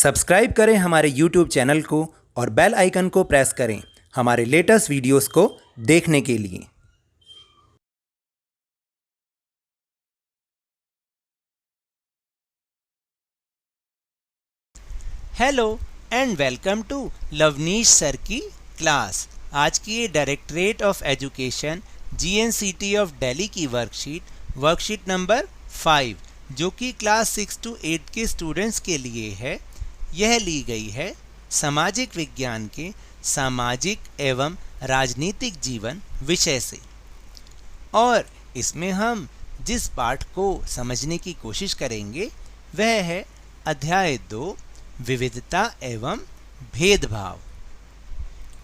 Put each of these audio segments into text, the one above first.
Subscribe करें हमारे YouTube channel को और बेल आइकन को प्रेस करें हमारे लेटेस्ट वीडियोस को देखने के लिए। Hello and welcome to Lovneesh sir की क्लास। आज की ये directorate of education GNCT of Delhi की वर्कशीट नंबर 5 जो कि क्लास 6 to 8 के स्टूडेंट्स के लिए है। यह ली गई है सामाजिक विज्ञान के सामाजिक एवं राजनीतिक जीवन विषय से, और इसमें हम जिस पाठ को समझने की कोशिश करेंगे वह है अध्याय 2 विविधता एवं भेदभाव।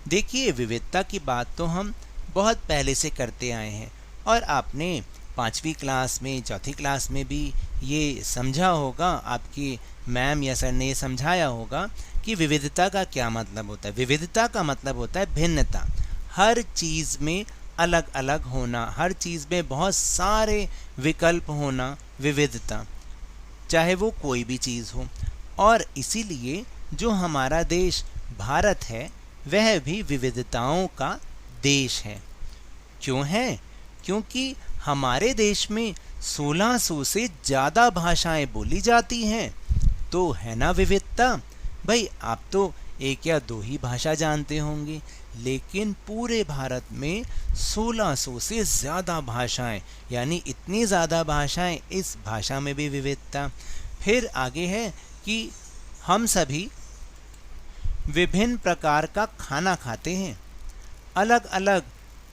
देखिए, विविधता की बात तो हम बहुत पहले से करते आए हैं और आपने 5वीं क्लास में, 4थी क्लास में भी ये समझा होगा, आपकी मैम या सर ने ये समझाया होगा कि विविधता का क्या मतलब होता है। विविधता का मतलब होता है भिन्नता, हर चीज़ में अलग अलग होना, हर चीज़ में बहुत सारे विकल्प होना, विविधता, चाहे वो कोई भी चीज़ हो। और इसीलिए जो हमारा देश भारत है वह भी विविधताओं का देश है। क्यों है? क्योंकि हमारे देश में 1600 से ज़्यादा भाषाएं बोली जाती हैं, तो है ना विविधता। भाई, आप तो एक या दो ही भाषा जानते होंगे, लेकिन पूरे भारत में 1600 से ज़्यादा भाषाएं, यानी इतनी ज़्यादा भाषाएं, इस भाषा में भी विविधता। फिर आगे है कि हम सभी विभिन्न प्रकार का खाना खाते हैं, अलग अलग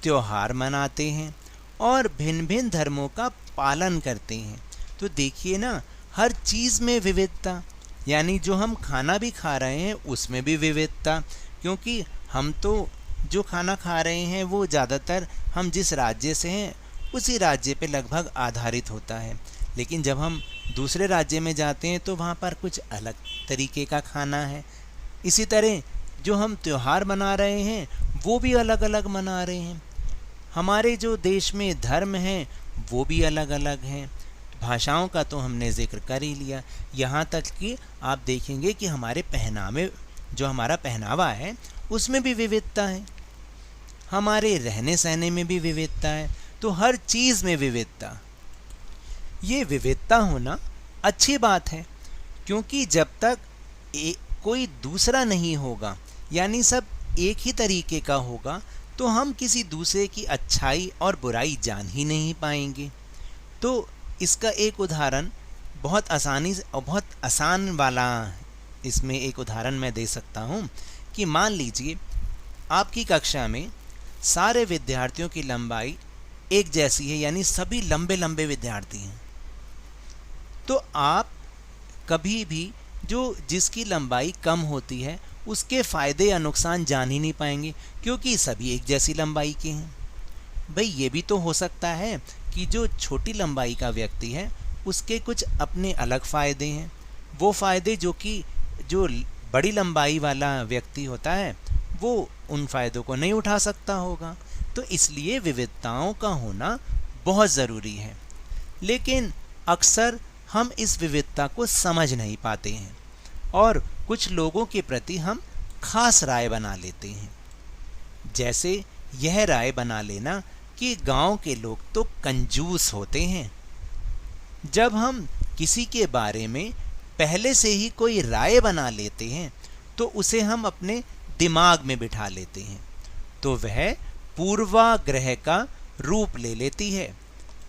त्योहार मनाते हैं और भिन्न भिन्न धर्मों का पालन करते हैं। तो देखिए ना, हर चीज़ में विविधता, यानी जो हम खाना भी खा रहे हैं उसमें भी विविधता, क्योंकि हम तो जो खाना खा रहे हैं वो ज़्यादातर हम जिस राज्य से हैं उसी राज्य पे लगभग आधारित होता है। लेकिन जब हम दूसरे राज्य में जाते हैं तो वहाँ पर कुछ अलग तरीके का खाना है। इसी तरह जो हम त्यौहार मना रहे हैं वो भी अलग अलग मना रहे हैं। हमारे जो देश में धर्म हैं वो भी अलग अलग हैं। भाषाओं का तो हमने जिक्र कर ही लिया, यहाँ तक कि आप देखेंगे कि हमारे पहनावे, जो हमारा पहनावा है उसमें भी विविधता है, हमारे रहने सहने में भी विविधता है। तो हर चीज़ में विविधता। ये विविधता होना अच्छी बात है, क्योंकि जब तक कोई दूसरा नहीं होगा, यानी सब एक ही तरीके का होगा, तो हम किसी दूसरे की अच्छाई और बुराई जान ही नहीं पाएंगे। तो इसका एक उदाहरण बहुत आसानी से और बहुत आसान वाला, इसमें एक उदाहरण मैं दे सकता हूँ कि मान लीजिए आपकी कक्षा में सारे विद्यार्थियों की लंबाई एक जैसी है, यानी सभी लंबे लंबे विद्यार्थी हैं। तो आप कभी भी जिसकी लंबाई कम होती है उसके फ़ायदे या नुकसान जान ही नहीं पाएंगे, क्योंकि सभी एक जैसी लंबाई के हैं। भाई, ये भी तो हो सकता है कि जो छोटी लंबाई का व्यक्ति है उसके कुछ अपने अलग फ़ायदे हैं, वो फ़ायदे जो बड़ी लंबाई वाला व्यक्ति होता है वो उन फ़ायदों को नहीं उठा सकता होगा। तो इसलिए विविधताओं का होना बहुत ज़रूरी है। लेकिन अक्सर हम इस विविधता को समझ नहीं पाते हैं और कुछ लोगों के प्रति हम खास राय बना लेते हैं। जैसे यह राय बना लेना कि गांव के लोग तो कंजूस होते हैं। जब हम किसी के बारे में पहले से ही कोई राय बना लेते हैं तो उसे हम अपने दिमाग में बिठा लेते हैं, तो वह पूर्वाग्रह का रूप ले लेती है।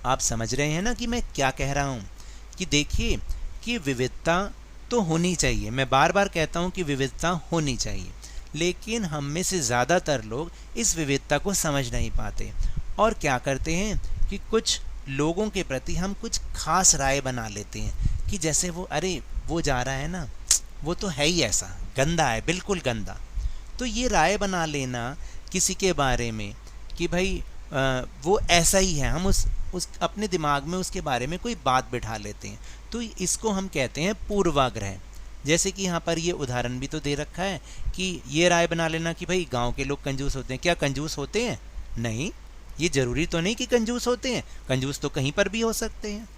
आप समझ रहे हैं ना कि मैं क्या कह रहा हूँ? कि देखिए कि विविधता तो होनी चाहिए, मैं बार बार कहता हूँ कि विविधता होनी चाहिए, लेकिन हम में से ज़्यादातर लोग इस विविधता को समझ नहीं पाते और क्या करते हैं कि कुछ लोगों के प्रति हम कुछ खास राय बना लेते हैं कि जैसे वो जा रहा है ना, वो तो है ही ऐसा, गंदा है, बिल्कुल गंदा। तो ये राय बना लेना किसी के बारे में कि भाई वो ऐसा ही है, हम उस अपने दिमाग में उसके बारे में कोई बात बिठा लेते हैं, तो इसको हम कहते हैं पूर्वाग्रह। जैसे कि यहाँ पर ये उदाहरण भी तो दे रखा है कि ये राय बना लेना कि भाई गांव के लोग कंजूस होते हैं। क्या कंजूस होते हैं? नहीं, ये ज़रूरी तो नहीं कि कंजूस होते हैं, कंजूस तो कहीं पर भी हो सकते हैं।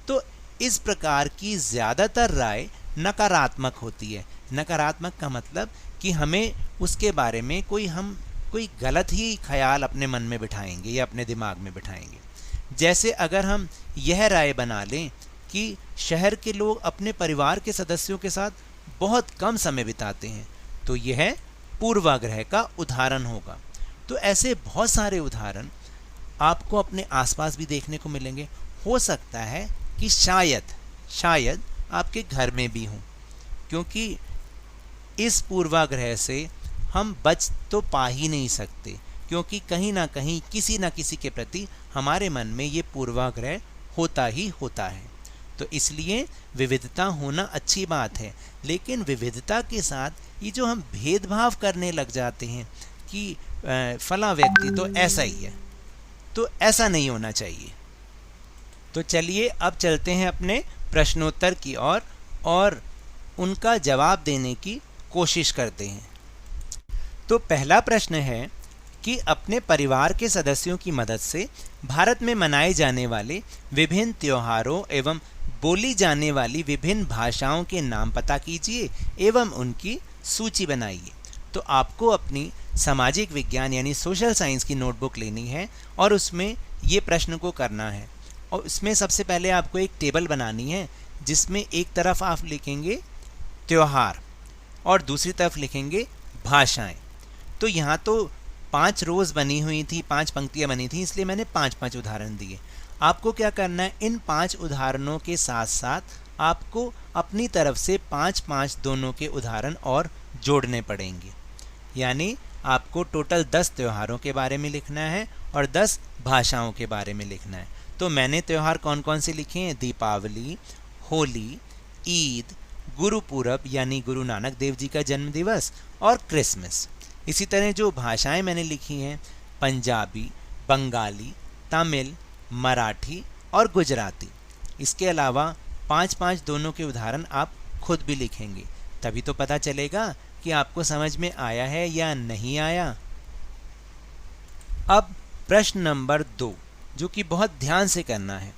तो इस प्रकार की ज़्यादातर राय नकारात्मक होती है, नकारात्मक का मतलब कि हमें उसके बारे में कोई गलत ही ख्याल अपने मन में बिठाएंगे या अपने दिमाग में बिठाएंगे। जैसे अगर हम यह राय बना लें कि शहर के लोग अपने परिवार के सदस्यों के साथ बहुत कम समय बिताते हैं, तो यह पूर्वाग्रह का उदाहरण होगा। तो ऐसे बहुत सारे उदाहरण आपको अपने आसपास भी देखने को मिलेंगे। हो सकता है कि शायद आपके घर में भी हों, क्योंकि इस पूर्वाग्रह से हम बच तो पा ही नहीं सकते, क्योंकि कहीं ना कहीं किसी न किसी के प्रति हमारे मन में ये पूर्वाग्रह होता ही होता है। तो इसलिए विविधता होना अच्छी बात है, लेकिन विविधता के साथ ये जो हम भेदभाव करने लग जाते हैं कि फला व्यक्ति तो ऐसा ही है, तो ऐसा नहीं होना चाहिए। तो चलिए अब चलते हैं अपने प्रश्नोत्तर की ओर और उनका जवाब देने की कोशिश करते हैं। तो पहला प्रश्न है कि अपने परिवार के सदस्यों की मदद से भारत में मनाए जाने वाले विभिन्न त्योहारों एवं बोली जाने वाली विभिन्न भाषाओं के नाम पता कीजिए एवं उनकी सूची बनाइए। तो आपको अपनी सामाजिक विज्ञान यानी सोशल साइंस की नोटबुक लेनी है और उसमें ये प्रश्न को करना है। और उसमें सबसे पहले आपको एक टेबल बनानी है जिसमें एक तरफ आप लिखेंगे त्योहार और दूसरी तरफ लिखेंगे भाषाएं। तो यहाँ तो 5 रोज़ बनी हुई थी, 5 पंक्तियाँ बनी थी, इसलिए मैंने 5-5 उदाहरण दिए। आपको क्या करना है, इन 5 उदाहरणों के साथ साथ आपको अपनी तरफ से 5-5 दोनों के उदाहरण और जोड़ने पड़ेंगे। यानी आपको टोटल 10 त्योहारों के बारे में लिखना है और 10 भाषाओं के बारे में लिखना है। तो मैंने त्यौहार कौन कौन से लिखे हैं? दीपावली, होली, ईद, गुरुपूरब यानी गुरु नानक देव जी का जन्म दिवस और क्रिसमस। इसी तरह जो भाषाएं मैंने लिखी हैं, पंजाबी, बंगाली, तमिल, मराठी और गुजराती। इसके अलावा 5-5 दोनों के उदाहरण आप खुद भी लिखेंगे, तभी तो पता चलेगा कि आपको समझ में आया है या नहीं आया। अब प्रश्न नंबर 2, जो कि बहुत ध्यान से करना है।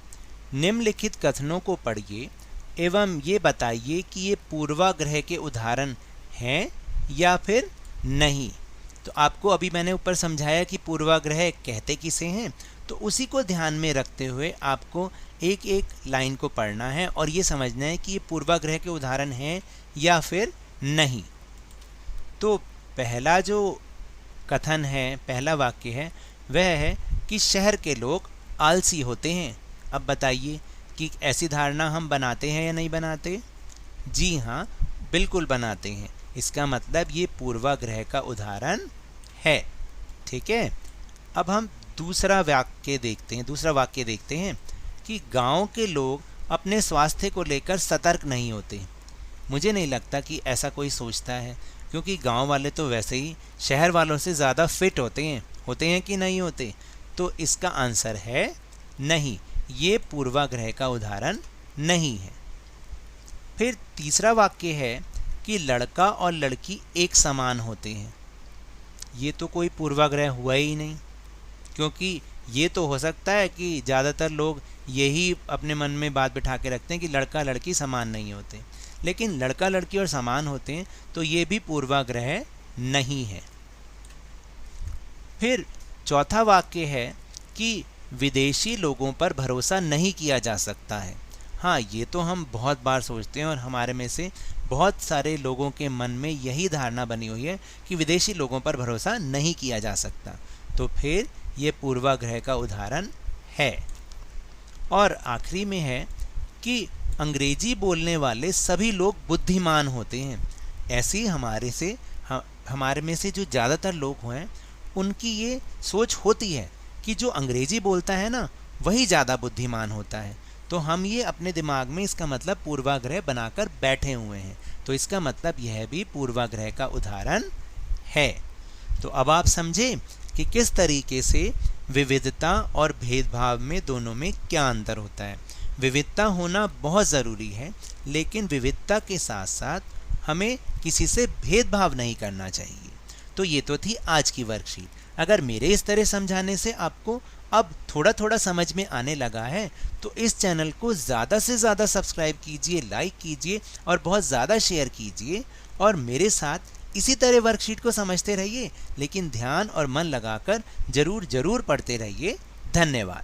निम्नलिखित कथनों को पढ़िए एवं ये बताइए कि ये पूर्वाग्रह के उदाहरण हैं या फिर नहीं। तो आपको अभी मैंने ऊपर समझाया कि पूर्वाग्रह कहते किसे हैं, तो उसी को ध्यान में रखते हुए आपको एक एक लाइन को पढ़ना है और ये समझना है कि ये पूर्वाग्रह के उदाहरण हैं या फिर नहीं। तो पहला जो कथन है, पहला वाक्य है, वह है कि शहर के लोग आलसी होते हैं। अब बताइए कि ऐसी धारणा हम बनाते हैं या नहीं बनाते? जी हाँ, बिल्कुल बनाते हैं। इसका मतलब ये पूर्वाग्रह का उदाहरण है। ठीक है, अब हम दूसरा वाक्य देखते हैं कि गांव के लोग अपने स्वास्थ्य को लेकर सतर्क नहीं होते। मुझे नहीं लगता कि ऐसा कोई सोचता है, क्योंकि गांव वाले तो वैसे ही शहर वालों से ज़्यादा फिट होते हैं कि नहीं होते? तो इसका आंसर है नहीं, ये पूर्वाग्रह का उदाहरण नहीं है। फिर तीसरा वाक्य है कि लड़का और लड़की एक समान होते हैं। ये तो कोई पूर्वाग्रह हुआ ही नहीं, क्योंकि ये तो हो सकता है कि ज़्यादातर लोग यही अपने मन में बात बिठा के रखते हैं कि लड़का लड़की समान नहीं होते, लेकिन लड़का लड़की और समान होते हैं, तो ये भी पूर्वाग्रह नहीं है। फिर चौथा वाक्य है कि विदेशी लोगों पर भरोसा नहीं किया जा सकता है। हाँ, ये तो हम बहुत बार सोचते हैं और हमारे में से बहुत सारे लोगों के मन में यही धारणा बनी हुई है कि विदेशी लोगों पर भरोसा नहीं किया जा सकता। तो फिर ये पूर्वाग्रह का उदाहरण है। और आखिरी में है कि अंग्रेजी बोलने वाले सभी लोग बुद्धिमान होते हैं। ऐसी हमारे में से जो ज़्यादातर लोग हैं उनकी ये सोच होती है कि जो अंग्रेजी बोलता है ना, वही ज़्यादा बुद्धिमान होता है। तो हम ये अपने दिमाग में इसका मतलब पूर्वाग्रह बनाकर बैठे हुए हैं। तो इसका मतलब यह भी पूर्वाग्रह का उदाहरण है। तो अब आप समझे कि किस तरीके से विविधता और भेदभाव में दोनों में क्या अंतर होता है। विविधता होना बहुत ज़रूरी है, लेकिन विविधता के साथ साथ हमें किसी से भेदभाव नहीं करना चाहिए। तो ये तो थी आज की वर्कशीट। अगर मेरे इस तरह समझाने से आपको अब थोड़ा थोड़ा समझ में आने लगा है तो इस चैनल को ज़्यादा से ज़्यादा सब्सक्राइब कीजिए, लाइक कीजिए और बहुत ज़्यादा शेयर कीजिए और मेरे साथ इसी तरह वर्कशीट को समझते रहिए, लेकिन ध्यान और मन लगाकर ज़रूर पढ़ते रहिए। धन्यवाद।